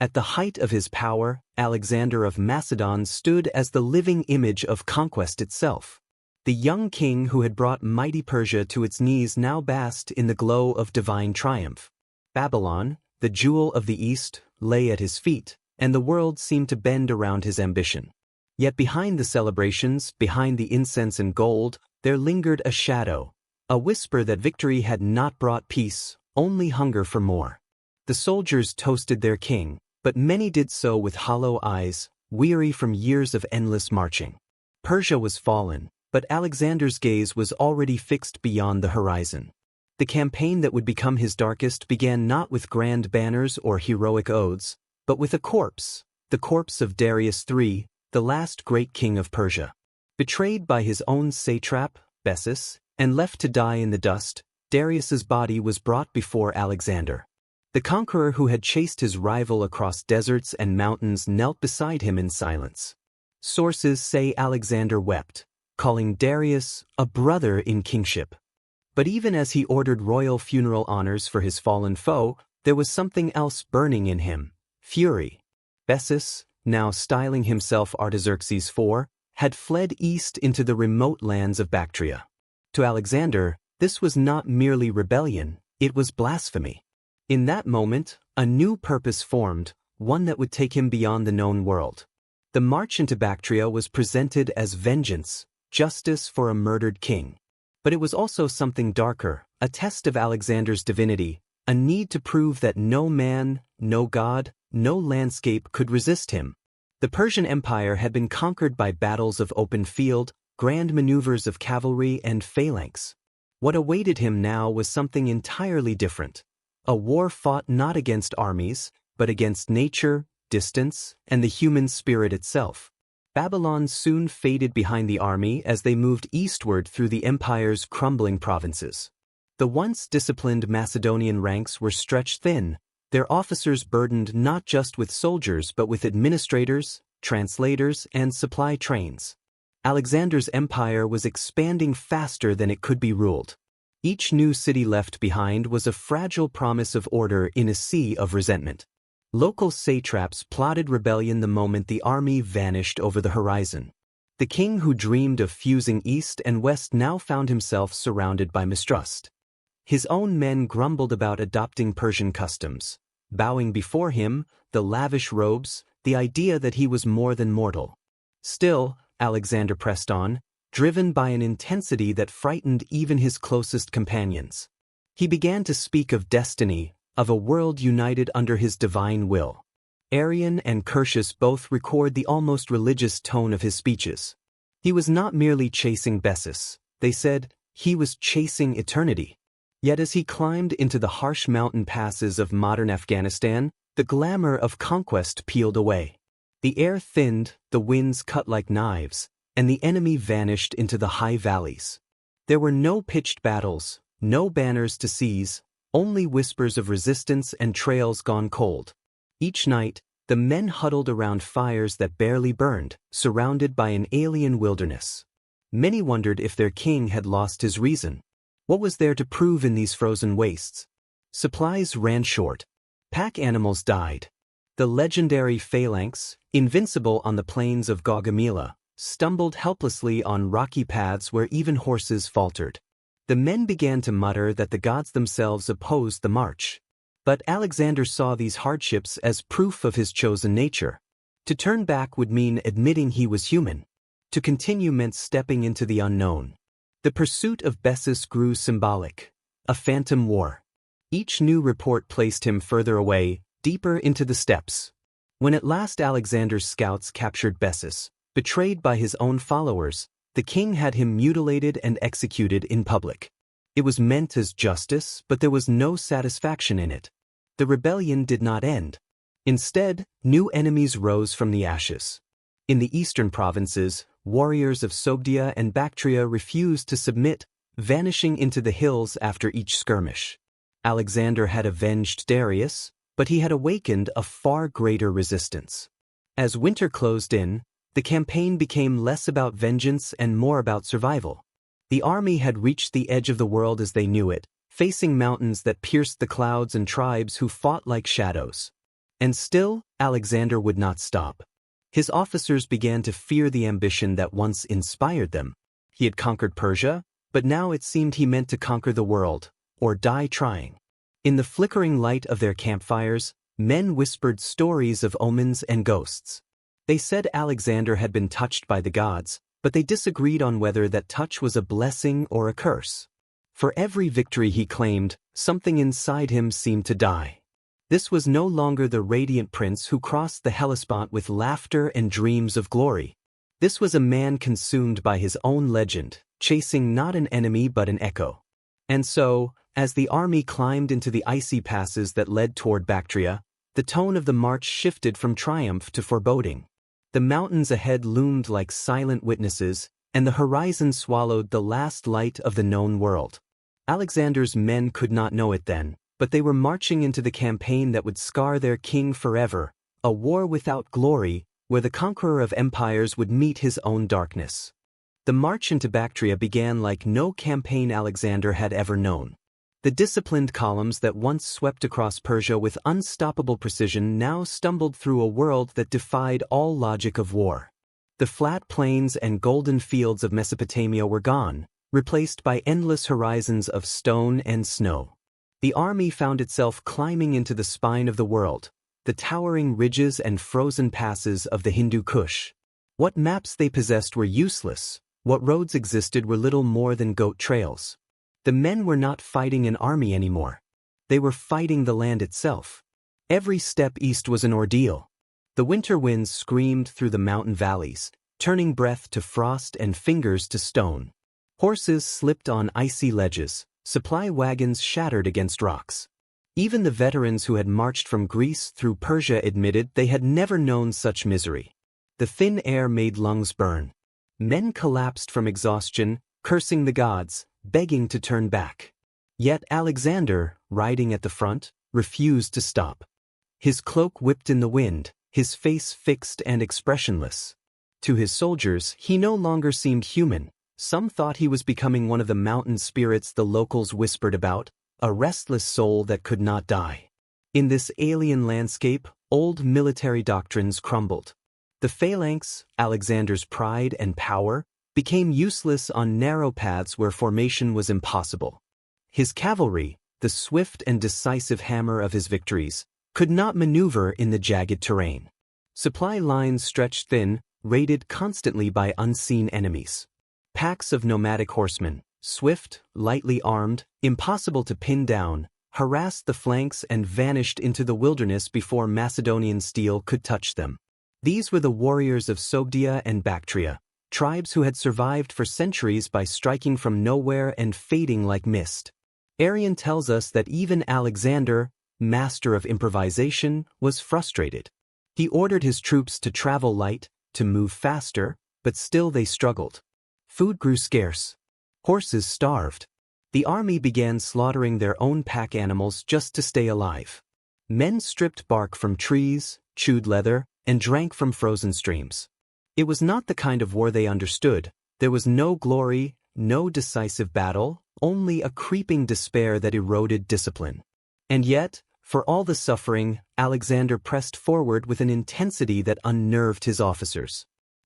At the height of his power, Alexander of Macedon stood as the living image of conquest itself. The young king who had brought mighty Persia to its knees now basked in the glow of divine triumph. Babylon, the jewel of the East, lay at his feet, and the world seemed to bend around his ambition. Yet behind the celebrations, behind the incense and gold, there lingered a shadow, a whisper that victory had not brought peace, only hunger for more. The soldiers toasted their king, but many did so with hollow eyes, weary from years of endless marching. Persia was fallen, but Alexander's gaze was already fixed beyond the horizon. The campaign that would become his darkest began not with grand banners or heroic odes, but with a corpse, the corpse of Darius III, the last great king of Persia. Betrayed by his own satrap, Bessus, and left to die in the dust, Darius's body was brought before Alexander. The conqueror who had chased his rival across deserts and mountains knelt beside him in silence. Sources say Alexander wept, calling Darius a brother in kingship. But even as he ordered royal funeral honors for his fallen foe, there was something else burning in him: fury. Bessus, now styling himself Artaxerxes IV, had fled east into the remote lands of Bactria. To Alexander, this was not merely rebellion, it was blasphemy. In that moment, a new purpose formed, one that would take him beyond the known world. The march into Bactria was presented as vengeance, justice for a murdered king. But it was also something darker, a test of Alexander's divinity, a need to prove that no man, no god, no landscape could resist him. The Persian Empire had been conquered by battles of open field, grand maneuvers of cavalry and phalanx. What awaited him now was something entirely different. A war fought not against armies, but against nature, distance, and the human spirit itself. Babylon soon faded behind the army as they moved eastward through the empire's crumbling provinces. The once disciplined Macedonian ranks were stretched thin, their officers burdened not just with soldiers but with administrators, translators, and supply trains. Alexander's empire was expanding faster than it could be ruled. Each new city left behind was a fragile promise of order in a sea of resentment. Local satraps plotted rebellion the moment the army vanished over the horizon. The king who dreamed of fusing east and west now found himself surrounded by mistrust. His own men grumbled about adopting Persian customs, bowing before him, the lavish robes, the idea that he was more than mortal. Still, Alexander pressed on, driven by an intensity that frightened even his closest companions. He began to speak of destiny, of a world united under his divine will. Arrian and Curtius both record the almost religious tone of his speeches. He was not merely chasing Bessus, they said, he was chasing eternity. Yet as he climbed into the harsh mountain passes of modern Afghanistan, the glamour of conquest peeled away. The air thinned, the winds cut like knives, and the enemy vanished into the high valleys. There were no pitched battles, no banners to seize, only whispers of resistance and trails gone cold. Each night, the men huddled around fires that barely burned, surrounded by an alien wilderness. Many wondered if their king had lost his reason. What was there to prove in these frozen wastes? Supplies ran short. Pack animals died. The legendary phalanx, invincible on the plains of Gaugamela, stumbled helplessly on rocky paths where even horses faltered. The men began to mutter that the gods themselves opposed the march. But Alexander saw these hardships as proof of his chosen nature. To turn back would mean admitting he was human. To continue meant stepping into the unknown. The pursuit of Bessus grew symbolic, a phantom war. Each new report placed him further away, deeper into the steppes. When at last Alexander's scouts captured Bessus, betrayed by his own followers, the king had him mutilated and executed in public. It was meant as justice, but there was no satisfaction in it. The rebellion did not end. Instead, new enemies rose from the ashes. In the eastern provinces, warriors of Sogdia and Bactria refused to submit, vanishing into the hills after each skirmish. Alexander had avenged Darius, but he had awakened a far greater resistance. As winter closed in, the campaign became less about vengeance and more about survival. The army had reached the edge of the world as they knew it, facing mountains that pierced the clouds and tribes who fought like shadows. And still, Alexander would not stop. His officers began to fear the ambition that once inspired them. He had conquered Persia, but now it seemed he meant to conquer the world, or die trying. In the flickering light of their campfires, men whispered stories of omens and ghosts. They said Alexander had been touched by the gods, but they disagreed on whether that touch was a blessing or a curse. For every victory he claimed, something inside him seemed to die. This was no longer the radiant prince who crossed the Hellespont with laughter and dreams of glory. This was a man consumed by his own legend, chasing not an enemy but an echo. And so, as the army climbed into the icy passes that led toward Bactria, the tone of the march shifted from triumph to foreboding. The mountains ahead loomed like silent witnesses, and the horizon swallowed the last light of the known world. Alexander's men could not know it then, but they were marching into the campaign that would scar their king forever, a war without glory, where the conqueror of empires would meet his own darkness. The march into Bactria began like no campaign Alexander had ever known. The disciplined columns that once swept across Persia with unstoppable precision now stumbled through a world that defied all logic of war. The flat plains and golden fields of Mesopotamia were gone, replaced by endless horizons of stone and snow. The army found itself climbing into the spine of the world, the towering ridges and frozen passes of the Hindu Kush. What maps they possessed were useless, what roads existed were little more than goat trails. The men were not fighting an army anymore. They were fighting the land itself. Every step east was an ordeal. The winter winds screamed through the mountain valleys, turning breath to frost and fingers to stone. Horses slipped on icy ledges, supply wagons shattered against rocks. Even the veterans who had marched from Greece through Persia admitted they had never known such misery. The thin air made lungs burn. Men collapsed from exhaustion, cursing the gods, begging to turn back. Yet Alexander, riding at the front, refused to stop. His cloak whipped in the wind, his face fixed and expressionless. To his soldiers, he no longer seemed human. Some thought he was becoming one of the mountain spirits the locals whispered about, a restless soul that could not die. In this alien landscape, old military doctrines crumbled. The phalanx, Alexander's pride and power, became useless on narrow paths where formation was impossible. His cavalry, the swift and decisive hammer of his victories, could not maneuver in the jagged terrain. Supply lines stretched thin, raided constantly by unseen enemies. Packs of nomadic horsemen, swift, lightly armed, impossible to pin down, harassed the flanks and vanished into the wilderness before Macedonian steel could touch them. These were the warriors of Sogdia and Bactria, tribes who had survived for centuries by striking from nowhere and fading like mist. Arrian tells us that even Alexander, master of improvisation, was frustrated. He ordered his troops to travel light, to move faster, but still they struggled. Food grew scarce. Horses starved. The army began slaughtering their own pack animals just to stay alive. Men stripped bark from trees, chewed leather, and drank from frozen streams. It was not the kind of war they understood. There was no glory, no decisive battle, only a creeping despair that eroded discipline. And yet, for all the suffering, Alexander pressed forward with an intensity that unnerved his officers.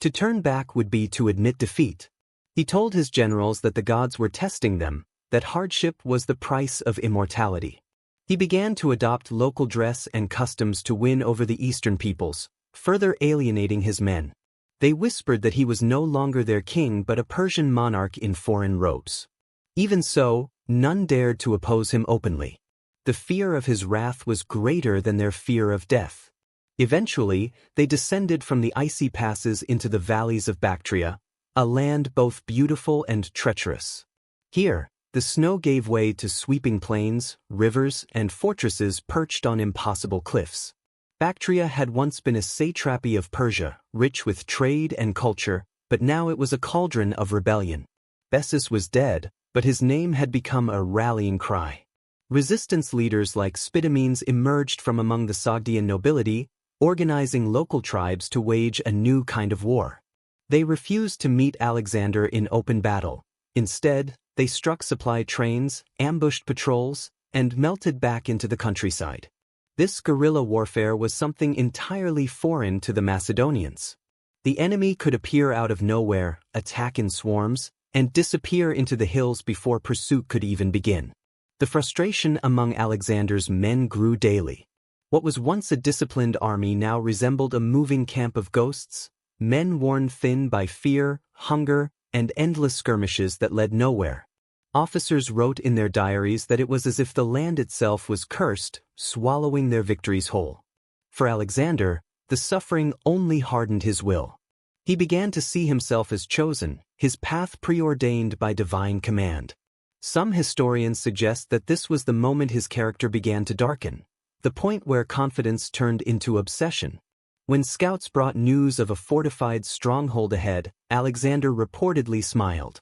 To turn back would be to admit defeat. He told his generals that the gods were testing them, that hardship was the price of immortality. He began to adopt local dress and customs to win over the eastern peoples, further alienating his men. They whispered that he was no longer their king but a Persian monarch in foreign robes. Even so, none dared to oppose him openly. The fear of his wrath was greater than their fear of death. Eventually, they descended from the icy passes into the valleys of Bactria, a land both beautiful and treacherous. Here, the snow gave way to sweeping plains, rivers, and fortresses perched on impossible cliffs. Bactria had once been a satrapy of Persia, rich with trade and culture, but now it was a cauldron of rebellion. Bessus was dead, but his name had become a rallying cry. Resistance leaders like Spitamines emerged from among the Sogdian nobility, organizing local tribes to wage a new kind of war. They refused to meet Alexander in open battle. Instead, they struck supply trains, ambushed patrols, and melted back into the countryside. This guerrilla warfare was something entirely foreign to the Macedonians. The enemy could appear out of nowhere, attack in swarms, and disappear into the hills before pursuit could even begin. The frustration among Alexander's men grew daily. What was once a disciplined army now resembled a moving camp of ghosts, men worn thin by fear, hunger, and endless skirmishes that led nowhere. Officers wrote in their diaries that it was as if the land itself was cursed, swallowing their victories whole. For Alexander, the suffering only hardened his will. He began to see himself as chosen, his path preordained by divine command. Some historians suggest that this was the moment his character began to darken, the point where confidence turned into obsession. When scouts brought news of a fortified stronghold ahead, Alexander reportedly smiled.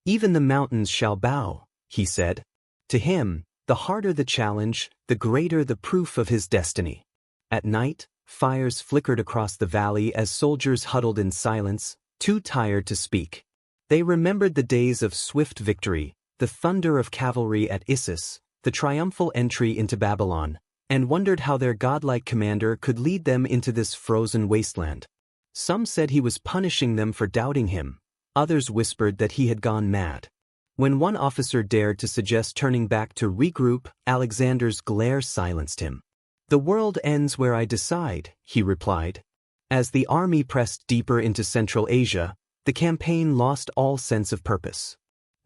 "Even the mountains shall bow," he said. To him, the harder the challenge, the greater the proof of his destiny. At night, fires flickered across the valley as soldiers huddled in silence, too tired to speak. They remembered the days of swift victory, the thunder of cavalry at Issus, the triumphal entry into Babylon, and wondered how their godlike commander could lead them into this frozen wasteland. Some said he was punishing them for doubting him, others whispered that he had gone mad. When one officer dared to suggest turning back to regroup, Alexander's glare silenced him. "The world ends where I decide," he replied. As the army pressed deeper into Central Asia, the campaign lost all sense of purpose.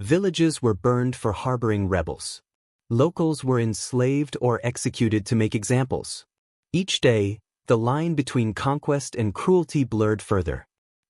Villages were burned for harboring rebels. Locals were enslaved or executed to make examples. Each day, the line between conquest and cruelty blurred further.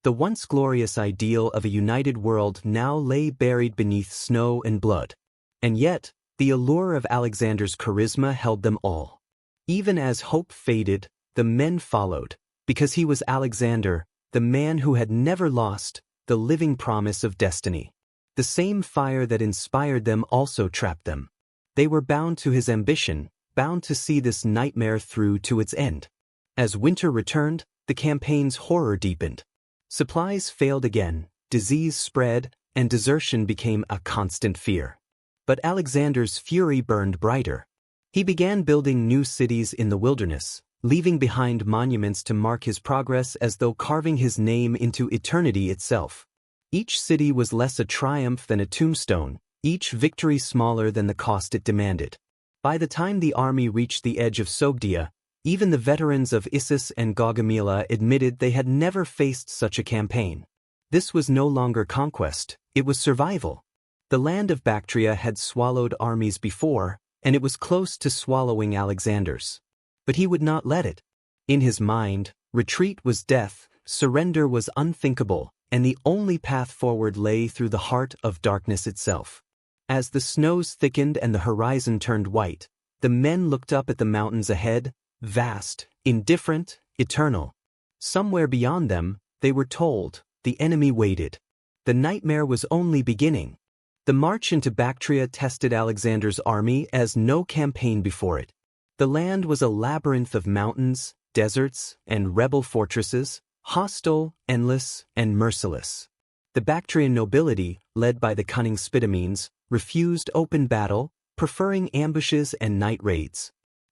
The once glorious ideal of a united world now lay buried beneath snow and blood. And yet, the allure of Alexander's charisma held them all. Even as hope faded, the men followed, because he was Alexander, the man who had never lost, the living promise of destiny. The same fire that inspired them also trapped them. They were bound to his ambition, bound to see this nightmare through to its end. As winter returned, the campaign's horror deepened. Supplies failed again, disease spread, and desertion became a constant fear. But Alexander's fury burned brighter. He began building new cities in the wilderness, leaving behind monuments to mark his progress as though carving his name into eternity itself. Each city was less a triumph than a tombstone, each victory smaller than the cost it demanded. By the time the army reached the edge of Sogdia, even the veterans of Issus and Gaugamela admitted they had never faced such a campaign. This was no longer conquest, it was survival. The land of Bactria had swallowed armies before, and it was close to swallowing Alexander's. But he would not let it. In his mind, retreat was death, surrender was unthinkable, and the only path forward lay through the heart of darkness itself. As the snows thickened and the horizon turned white, the men looked up at the mountains ahead, vast, indifferent, eternal. Somewhere beyond them, they were told, the enemy waited. The nightmare was only beginning. The march into Bactria tested Alexander's army as no campaign before it. The land was a labyrinth of mountains, deserts, and rebel fortresses, hostile, endless, and merciless. The Bactrian nobility, led by the cunning Spitamines, refused open battle, preferring ambushes and night raids.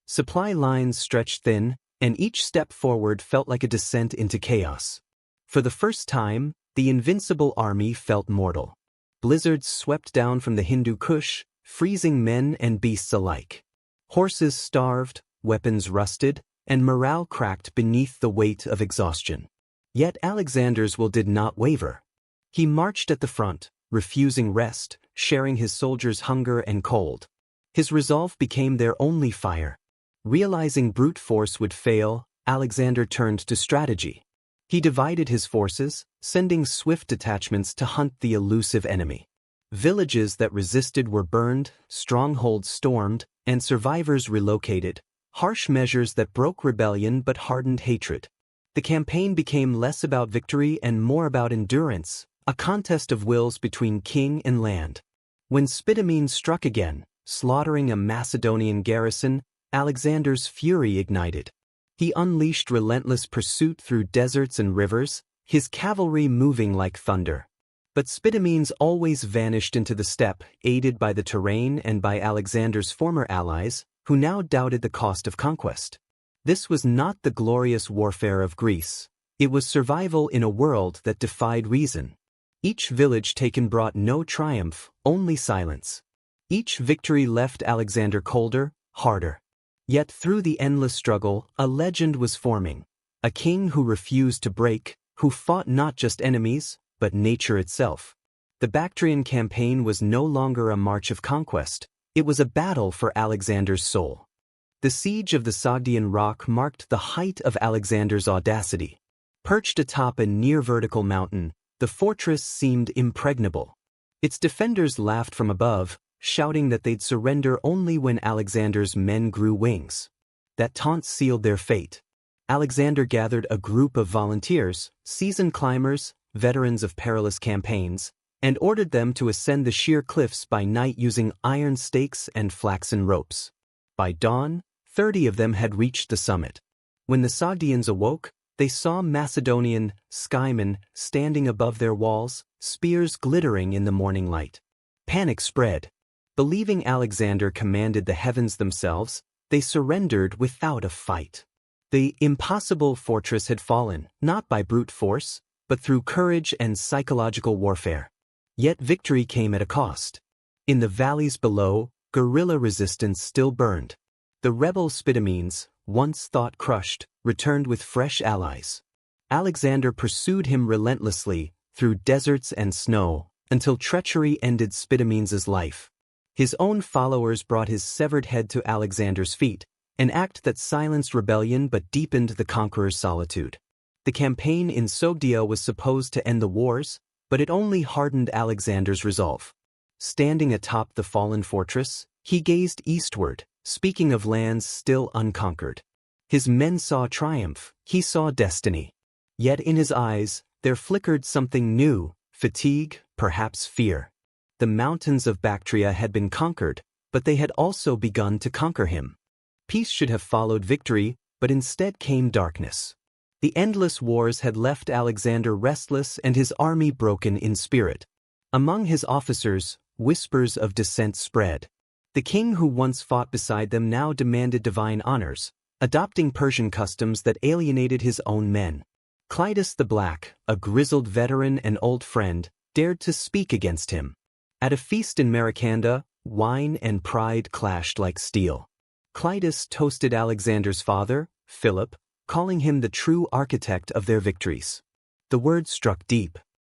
Supply lines stretched thin, and each step forward felt like a descent into chaos. For the first time, the invincible army felt mortal. Blizzards swept down from the Hindu Kush, freezing men and beasts alike. Horses starved, weapons rusted, and morale cracked beneath the weight of exhaustion. Yet Alexander's will did not waver. He marched at the front, refusing rest, sharing his soldiers' hunger and cold. His resolve became their only fire. Realizing brute force would fail, Alexander turned to strategy. He divided his forces, sending swift detachments to hunt the elusive enemy. Villages that resisted were burned, strongholds stormed, and survivors relocated, harsh measures that broke rebellion but hardened hatred. The campaign became less about victory and more about endurance, a contest of wills between king and land. When Spitamine struck again, slaughtering a Macedonian garrison, Alexander's fury ignited. He unleashed relentless pursuit through deserts and rivers, his cavalry moving like thunder. But Spitamines always vanished into the steppe, aided by the terrain and by Alexander's former allies, who now doubted the cost of conquest. This was not the glorious warfare of Greece. It was survival in a world that defied reason. Each village taken brought no triumph, only silence. Each victory left Alexander colder, harder. Yet through the endless struggle, a legend was forming. A king who refused to break, who fought not just enemies, but nature itself. The Bactrian campaign was no longer a march of conquest, it was a battle for Alexander's soul. The siege of the Sogdian rock marked the height of Alexander's audacity. Perched atop a near-vertical mountain, the fortress seemed impregnable. Its defenders laughed from above, shouting that they'd surrender only when Alexander's men grew wings. That taunt sealed their fate. Alexander gathered a group of volunteers, seasoned climbers, veterans of perilous campaigns, and ordered them to ascend the sheer cliffs by night using iron stakes and flaxen ropes. By dawn, 30 of them had reached the summit. When the Sogdians awoke, they saw Macedonian skymen standing above their walls, spears glittering in the morning light. Panic spread. Believing Alexander commanded the heavens themselves, they surrendered without a fight. The impossible fortress had fallen, not by brute force, but through courage and psychological warfare. Yet victory came at a cost. In the valleys below, guerrilla resistance still burned. The rebel Spidamenes, once thought crushed, returned with fresh allies. Alexander pursued him relentlessly, through deserts and snow, until treachery ended Spidamenes' life. His own followers brought his severed head to Alexander's feet, an act that silenced rebellion but deepened the conqueror's solitude. The campaign in Sogdia was supposed to end the wars, but it only hardened Alexander's resolve. Standing atop the fallen fortress, he gazed eastward, speaking of lands still unconquered. His men saw triumph, he saw destiny. Yet in his eyes, there flickered something new, fatigue, perhaps fear. The mountains of Bactria had been conquered, but they had also begun to conquer him. Peace should have followed victory, but instead came darkness. The endless wars had left Alexander restless and his army broken in spirit. Among his officers, whispers of dissent spread. The king who once fought beside them now demanded divine honors, adopting Persian customs that alienated his own men. Clitus the Black, a grizzled veteran and old friend, dared to speak against him. At a feast in Maracanda, wine and pride clashed like steel. Clitus toasted Alexander's father, Philip, calling him the true architect of their victories. The words struck deep.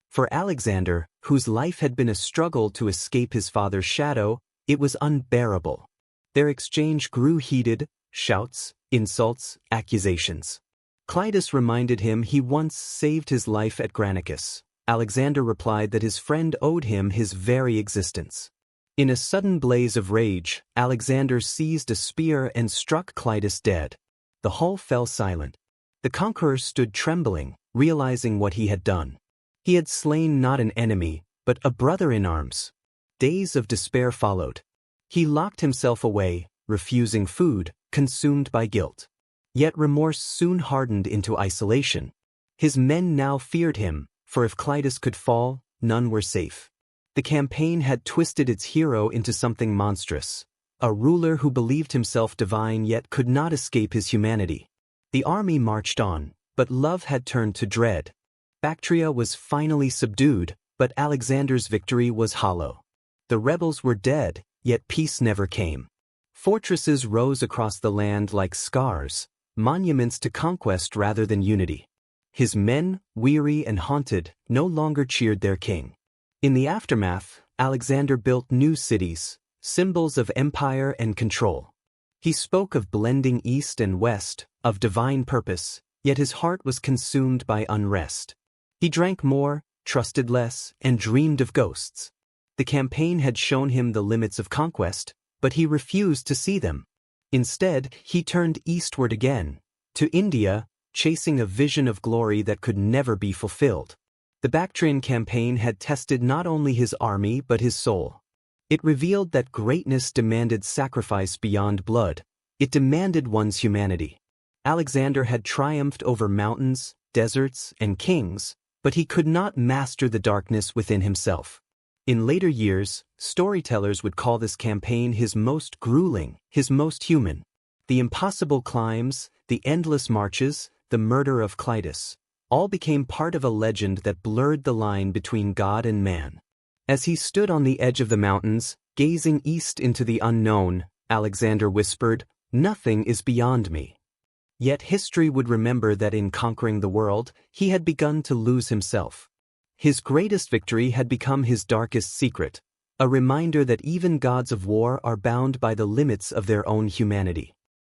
For Alexander, whose life had been a struggle to escape his father's shadow, it was unbearable. Their exchange grew heated, shouts, insults, accusations. Clitus reminded him he once saved his life at Granicus. Alexander replied that his friend owed him his very existence. In a sudden blaze of rage, Alexander seized a spear and struck Clitus dead. The hall fell silent. The conqueror stood trembling, realizing what he had done. He had slain not an enemy, but a brother in arms. Days of despair followed. He locked himself away, refusing food, consumed by guilt. Yet remorse soon hardened into isolation. His men now feared him, for if Clitus could fall, none were safe. The campaign had twisted its hero into something monstrous, a ruler who believed himself divine yet could not escape his humanity. The army marched on, but love had turned to dread. Bactria was finally subdued, but Alexander's victory was hollow. The rebels were dead, yet peace never came. Fortresses rose across the land like scars, monuments to conquest rather than unity. His men, weary and haunted, no longer cheered their king. In the aftermath, Alexander built new cities, symbols of empire and control. He spoke of blending east and west, of divine purpose, yet his heart was consumed by unrest. He drank more, trusted less, and dreamed of ghosts. The campaign had shown him the limits of conquest, but he refused to see them. Instead, he turned eastward again, to India, chasing a vision of glory that could never be fulfilled. The Bactrian campaign had tested not only his army but his soul. It revealed that greatness demanded sacrifice beyond blood. It demanded one's humanity. Alexander had triumphed over mountains, deserts, and kings, but he could not master the darkness within himself. In later years, storytellers would call this campaign his most grueling, his most human. The impossible climbs, the endless marches, the murder of Clitus, all became part of a legend that blurred the line between God and man. As he stood on the edge of the mountains, gazing east into the unknown, Alexander whispered, "Nothing is beyond me." Yet history would remember that in conquering the world, he had begun to lose himself. His greatest victory had become his darkest secret, a reminder that even gods of war are bound by the limits of their own humanity.